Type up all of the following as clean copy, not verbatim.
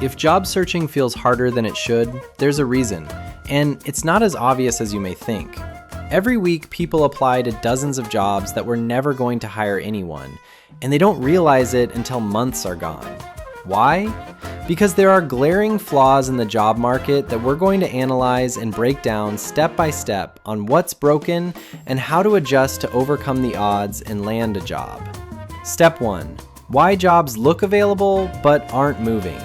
If job searching feels harder than it should, there's a reason, and it's not as obvious as you may think. Every week, people apply to dozens of jobs that were never going to hire anyone, and they don't realize it until months are gone. Why? Because there are glaring flaws in the job market that we're going to analyze and break down step by step on what's broken and how to adjust to overcome the odds and land a job. Step 1. Why jobs look available but aren't moving.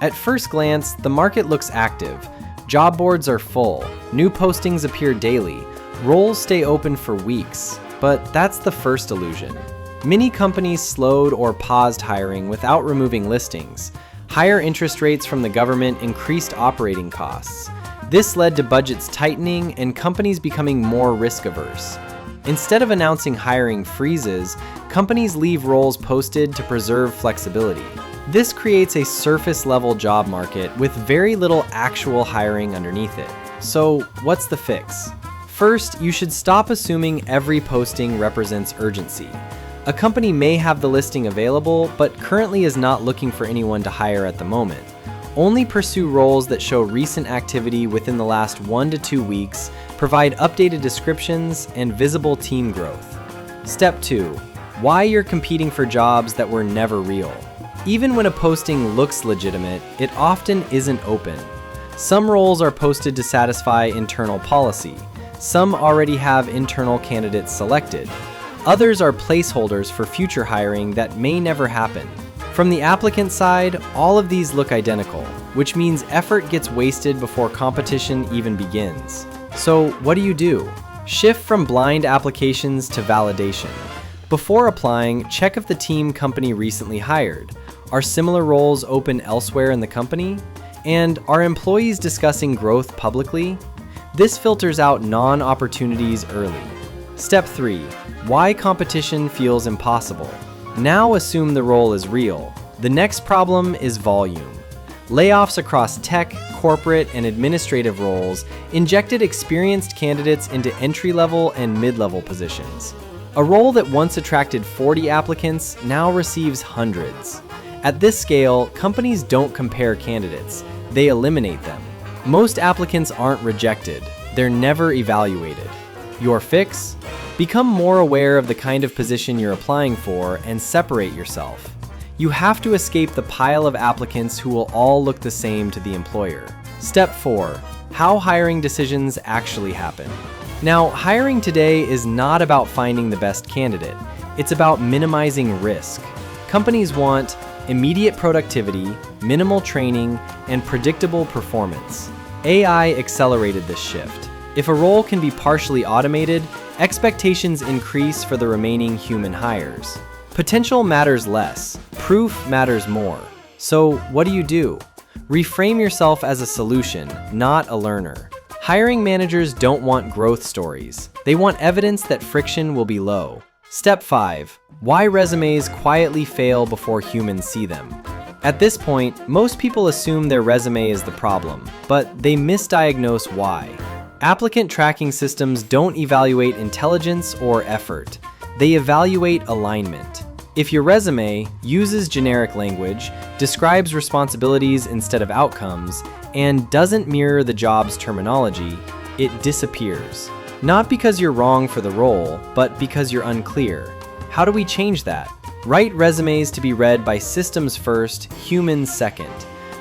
At first glance, the market looks active. Job boards are full, new postings appear daily, roles stay open for weeks, but that's the first illusion. Many companies slowed or paused hiring without removing listings. Higher interest rates from the government increased operating costs. This led to budgets tightening and companies becoming more risk-averse. Instead of announcing hiring freezes, companies leave roles posted to preserve flexibility. This creates a surface-level job market with very little actual hiring underneath it. So, what's the fix? First, you should stop assuming every posting represents urgency. A company may have the listing available, but currently is not looking for anyone to hire at the moment. Only pursue roles that show recent activity within the last 1 to 2 weeks, provide updated descriptions, and visible team growth. Step 2. Why you're competing for jobs that were never real. Even when a posting looks legitimate, it often isn't open. Some roles are posted to satisfy internal policy. Some already have internal candidates selected. Others are placeholders for future hiring that may never happen. From the applicant side, all of these look identical, which means effort gets wasted before competition even begins. So what do? Shift from blind applications to validation. Before applying, check if the team company recently hired. Are similar roles open elsewhere in the company? And are employees discussing growth publicly? This filters out non-opportunities early. Step 3. Why competition feels impossible. Now assume the role is real. The next problem is volume. Layoffs across tech, corporate, and administrative roles injected experienced candidates into entry-level and mid-level positions. A role that once attracted 40 applicants now receives hundreds. At this scale, companies don't compare candidates, they eliminate them. Most applicants aren't rejected, they're never evaluated. Your fix? Become more aware of the kind of position you're applying for and separate yourself. You have to escape the pile of applicants who will all look the same to the employer. Step 4. How hiring decisions actually happen. Now, hiring today is not about finding the best candidate. It's about minimizing risk. Companies want immediate productivity, minimal training, and predictable performance. AI accelerated this shift. If a role can be partially automated, expectations increase for the remaining human hires. Potential matters less, proof matters more. So what do? Reframe yourself as a solution, not a learner. Hiring managers don't want growth stories. They want evidence that friction will be low. Step 5. Why resumes quietly fail before humans see them. At this point, most people assume their resume is the problem, but they misdiagnose why. Applicant tracking systems don't evaluate intelligence or effort. They evaluate alignment. If your resume uses generic language, describes responsibilities instead of outcomes, and doesn't mirror the job's terminology, it disappears. Not because you're wrong for the role, but because you're unclear. How do we change that? Write resumes to be read by systems first, humans second.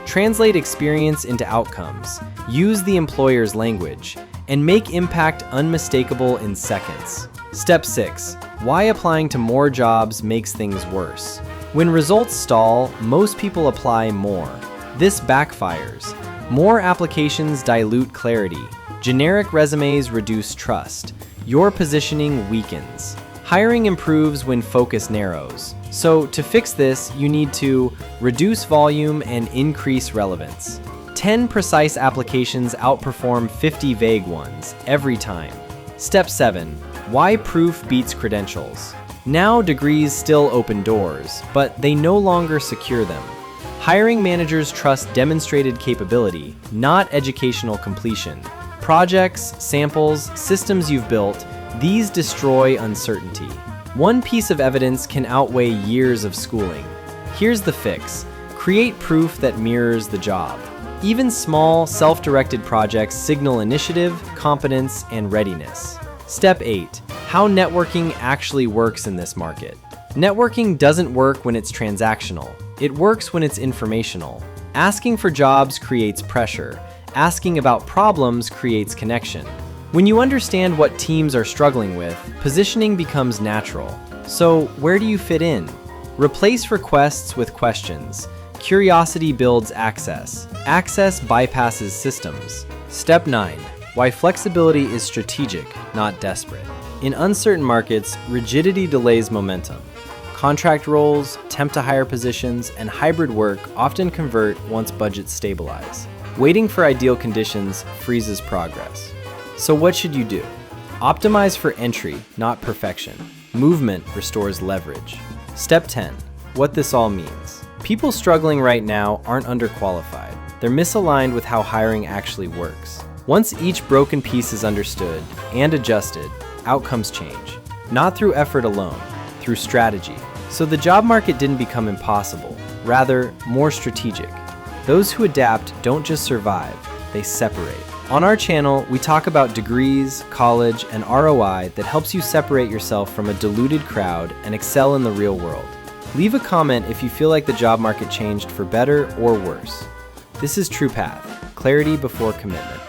Translate experience into outcomes. Use the employer's language. And make impact unmistakable in seconds. Step 6. Why applying to more jobs makes things worse. When results stall, most people apply more. This backfires. More applications dilute clarity. Generic resumes reduce trust. Your positioning weakens. Hiring improves when focus narrows. So to fix this, you need to reduce volume and increase relevance. 10 precise applications outperform 50 vague ones every time. Step 7. Why proof beats credentials. Now degrees still open doors, but they no longer secure them. Hiring managers trust demonstrated capability, not educational completion. Projects, samples, systems you've built, these destroy uncertainty. One piece of evidence can outweigh years of schooling. Here's the fix. Create proof that mirrors the job. Even small, self-directed projects signal initiative, competence, and readiness. Step 8. How networking actually works in this market. Networking doesn't work when it's transactional. It works when it's informational. Asking for jobs creates pressure. Asking about problems creates connection. When you understand what teams are struggling with, positioning becomes natural. So, where do you fit in? Replace requests with questions. Curiosity builds access. Access bypasses systems. Step 9. Why flexibility is strategic, not desperate. In uncertain markets, rigidity delays momentum. Contract roles, temp-to-hire positions, and hybrid work often convert once budgets stabilize. Waiting for ideal conditions freezes progress. So what should you do? Optimize for entry, not perfection. Movement restores leverage. Step 10. What this all means. People struggling right now aren't underqualified. They're misaligned with how hiring actually works. Once each broken piece is understood and adjusted, outcomes change. Not through effort alone, through strategy. So the job market didn't become impossible, rather more strategic. Those who adapt don't just survive, they separate. On our channel, we talk about degrees, college, and ROI that helps you separate yourself from a diluted crowd and excel in the real world. Leave a comment if you feel like the job market changed for better or worse. This is True Path, clarity before commitment.